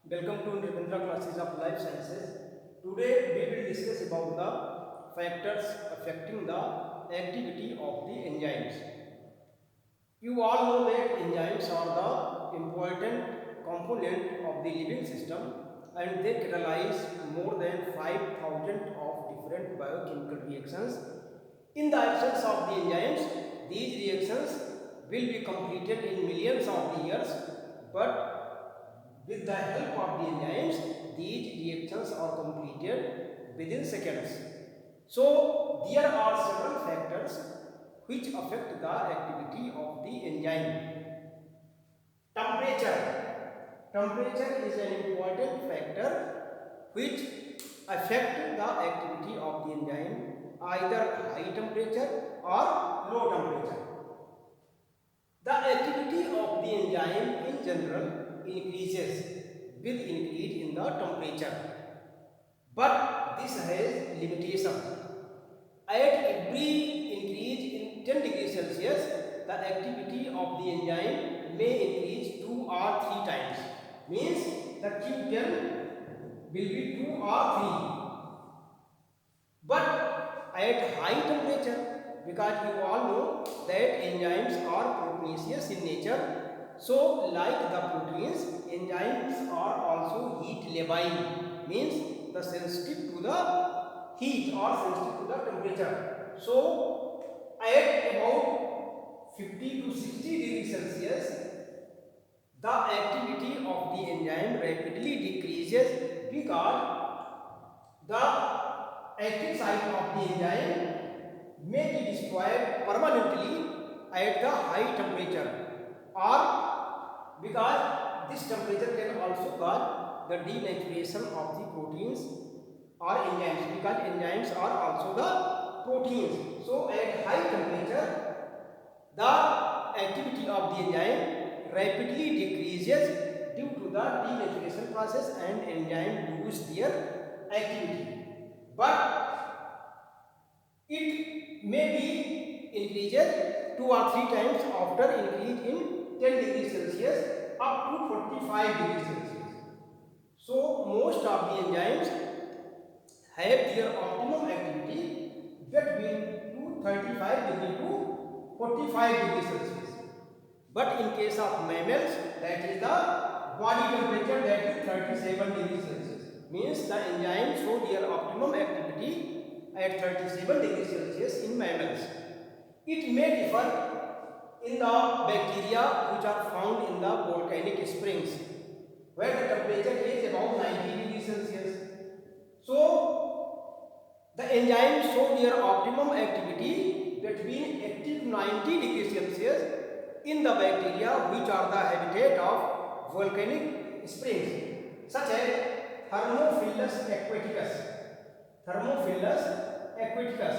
Welcome to Nirvendra classes of life sciences. Today we will discuss about the factors affecting the activity of the enzymes. You all know that enzymes are the important component of the living system and they catalyze more than 5,000 of different biochemical reactions. In the absence of the enzymes, these reactions will be completed in millions of the years, but with the help of the enzymes, these reactions are completed within seconds. So, there are several factors which affect the activity of the enzyme. Temperature. Temperature is an important factor which affect the activity of the enzyme, either high temperature or low temperature. The activity of the enzyme in general increases with increase in the temperature, but this has limitation. At every increase in 10 degrees Celsius, the activity of the enzyme may increase 2 or 3 times. Means the Q10 will be 2 or 3. But at high temperature, because you all know that enzymes are proteinaceous in nature, so like the proteins, enzymes are also heat labile, means the sensitive to the heat or sensitive to the temperature. So at about 50 to 60 degrees Celsius, the activity of the enzyme rapidly decreases because the active site of the enzyme may be destroyed permanently at the high temperature, or because this temperature can also cause the denaturation of the proteins or enzymes, because enzymes are also the proteins. So at high temperature, the activity of the enzyme rapidly decreases due to the denaturation process and enzyme lose their activity. But it may be increases 2 or 3 times after increase in 10 degrees Celsius up to 45 degrees Celsius. So most of the enzymes have their optimum activity between 235 degree to 45 degrees Celsius. But in case of mammals, that is the body temperature, that is 37 degrees Celsius. Means the enzymes show their optimum activity at 37 degrees Celsius in mammals. It may differ in the bacteria which are found in the volcanic springs, where the temperature is about 90 degrees Celsius. So the enzymes show their optimum activity between 80 to 90 degrees Celsius in the bacteria which are the habitat of volcanic springs, such as Thermophilus aquaticus. Thermophilus aquaticus,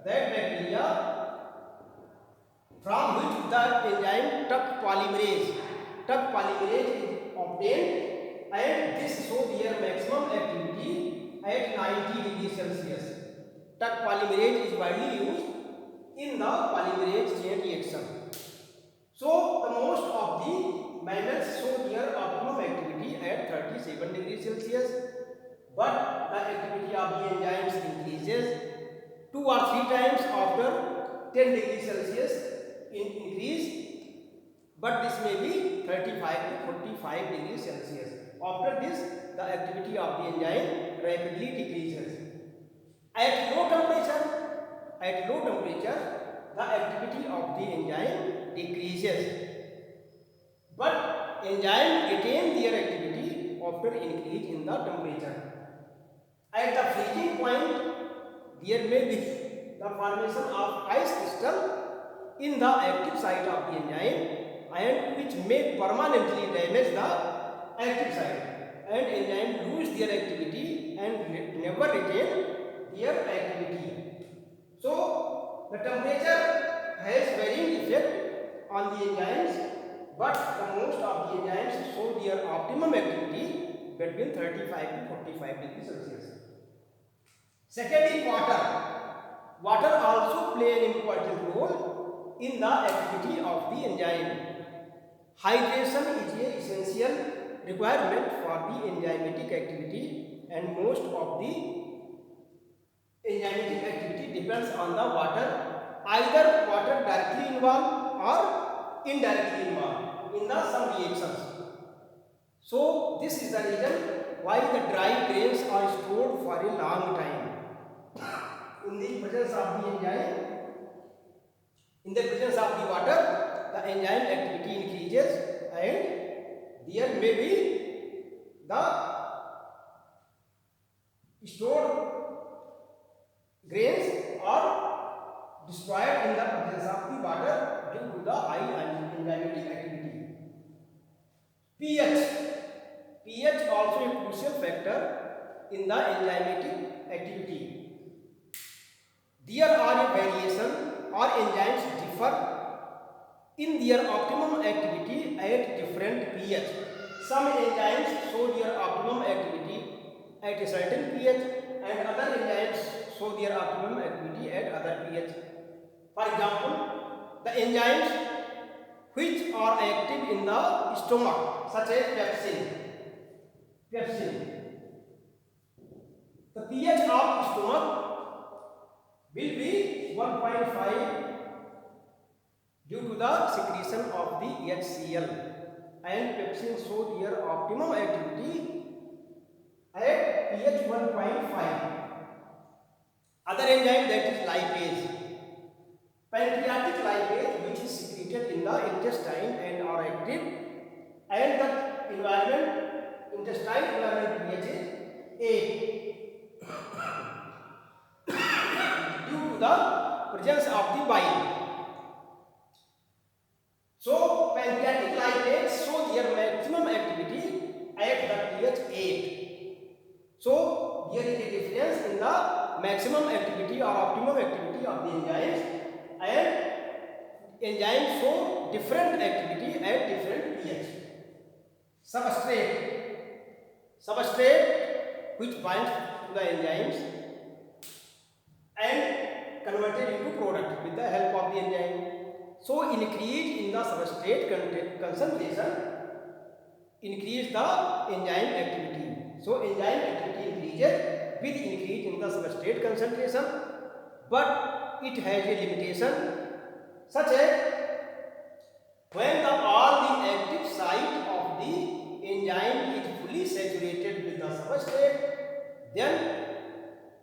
that bacteria from which the enzyme TUC polymerase is obtained, and this show their maximum activity at 90 degrees Celsius. TUC polymerase is widely used in the polymerase chain reaction. So the most of the mammals show their optimum activity at 37 degrees Celsius, but the activity of the enzymes increases 2 or 3 times after 10 degrees Celsius in increase, but this may be 35 to 45 degrees Celsius. After this, the activity of the enzyme rapidly decreases. At low temperature, the activity of the enzyme decreases, but enzyme retain their activity after increase in the temperature. At the freezing point, there may be the formation of ice crystal in the active site of the enzyme, and which may permanently damage the active site, and enzyme lose their activity and never retain their activity. So the temperature has varying effect on the enzymes, but the most of the enzymes show their optimum activity between 35 to 45 degrees Celsius. Second is water. Water also play an important role in the activity of the enzyme. Hydration is essential requirement for the enzymatic activity, and most of the enzymatic activity depends on the water, either water directly involved or indirectly involved in the some reactions. So this is the reason why the dry grains are stored for a long time. In the presence of the enzyme, in the presence of the water, the enzyme activity increases and there may be the stored grains are destroyed in the presence of the water due to the high enzymatic activity. pH also a crucial factor in the enzymatic activity. There are a variation or enzymes differ in their optimum activity at different pH. Some enzymes show their optimum activity at a certain pH and other enzymes show their optimum activity at other pH. For example, the enzymes which are active in the stomach, such as pepsin. The pH of stomach will be 1.5 due to the secretion of the HCl, and pepsin show their optimum activity at pH 1.5. Other enzyme, that is lipase, pancreatic lipase, which is secreted in the intestine and are active, and the intestine environment pH is 8 due to the presence of the bile. So pancreatic lipase show their maximum activity at the pH 8. So there is a difference in the maximum activity or optimum activity of the enzymes, and enzymes show different activity at different pH. Substrate which binds to the enzymes and converted into product with the help of the enzyme. So increase in the substrate concentration increase the enzyme activity. So enzyme activity increases with increase in the substrate concentration, but it has a limitation, such as when all the active site of the enzyme is fully saturated with the substrate, then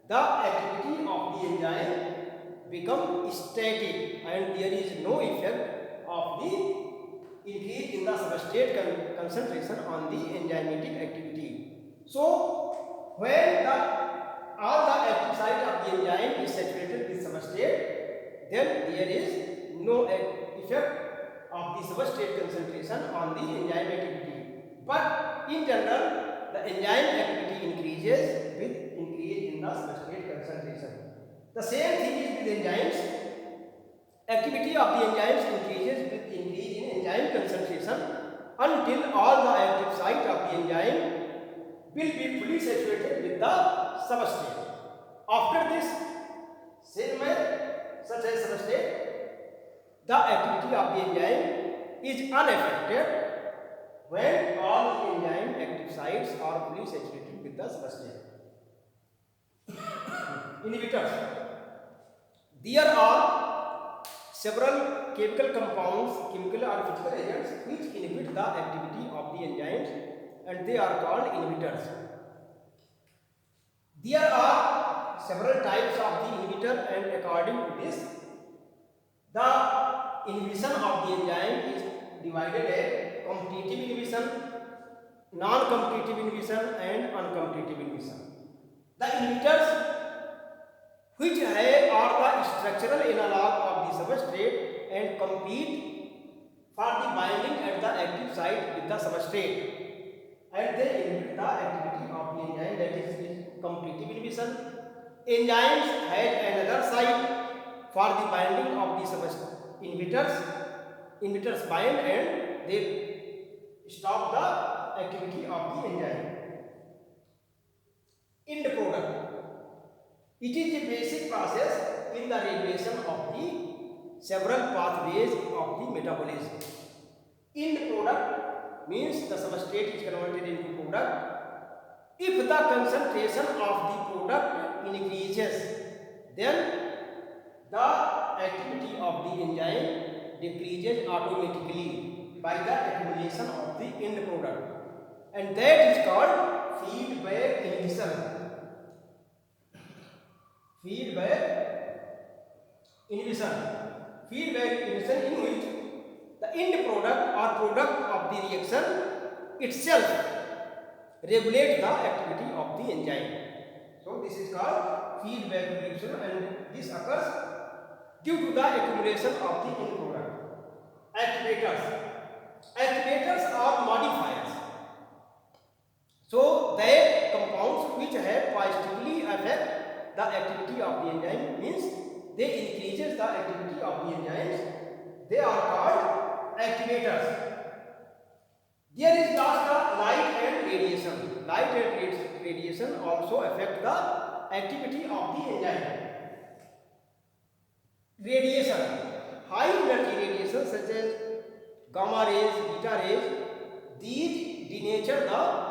the activity of the enzyme becomes static and there is no effect of the increase in the substrate concentration on the enzymatic activity. So when all the active site of the enzyme is saturated with substrate, then there is no effect of the substrate concentration on the enzyme activity. But in general, the enzyme activity increases with increase in the substrate concentration. The same thing is with enzymes. Activity of the enzymes increases with increase in enzyme concentration until all the active site of the enzyme will be fully saturated with the substrate. After this, such as substrate, the activity of the enzyme is unaffected when all the enzyme active sites are fully saturated with the substrate. Inhibitors. There are several chemical compounds, chemical or physical agents which inhibit the activity of the enzymes, and they are called inhibitors. There are several types of the inhibitor, and according to this, the inhibition of the enzyme is divided as competitive inhibition, non-competitive inhibition, and uncompetitive inhibition. The inhibitors which are the structural analog of the substrate and compete for the binding at the active site with the substrate, and they inhibit the activity of the enzyme, that is competitive inhibition. Enzymes have another site for the binding of the substrate. Inhibitors bind and they stop the activity of the enzyme. End product. It is a basic process in the regulation of the several pathways of the metabolism. End product means the substrate is converted into product. If the concentration of the product increases, then the activity of the enzyme decreases automatically by the accumulation of the end product, and that is called feedback inhibition. Feedback inhibition. Feedback inhibition in which the end product or product of the reaction itself regulate the activity of the enzyme. So this is called feedback inhibition, and this occurs due to the accumulation of the end product. Activators. Activators are modifiers. So they compounds which have positively affect the activity of the enzyme, means they increases the activity of the enzymes. They are called activators. There is last the light and radiation. Light and radiation also affect the activity of the enzyme. Radiation, high energy radiation such as gamma rays, beta rays, these denature the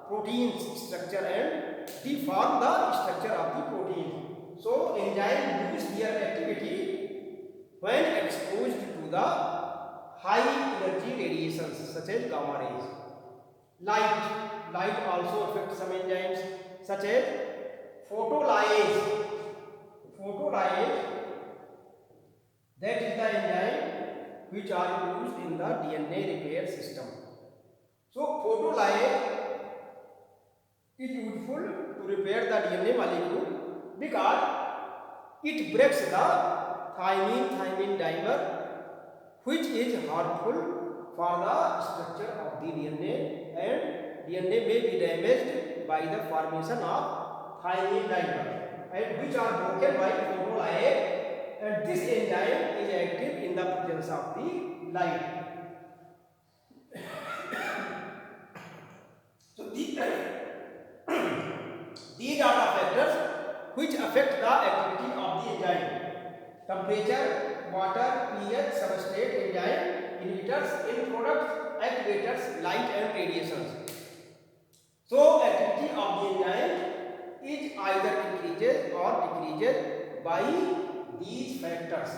protein structure and deform the structure of the protein. So enzyme lose their activity when exposed to the high energy radiations such as gamma rays. Light also affects some enzymes such as photolyase. Photolyase, that is the enzyme which are used in the DNA repair system. So photolyase is useful to repair the DNA molecule because it breaks the thymine dimer, which is harmful for the structure of the DNA, and DNA may be damaged by the formation of thymine dimer, and which are broken by photolyase, and this enzyme is active in the presence of the light. So these are the factors which affect the activity of the enzyme: temperature, water, pH, substrate, enzyme, inhibitors, end products, activators, light and radiations. So activity of the enzyme is either increases or decreases by these factors.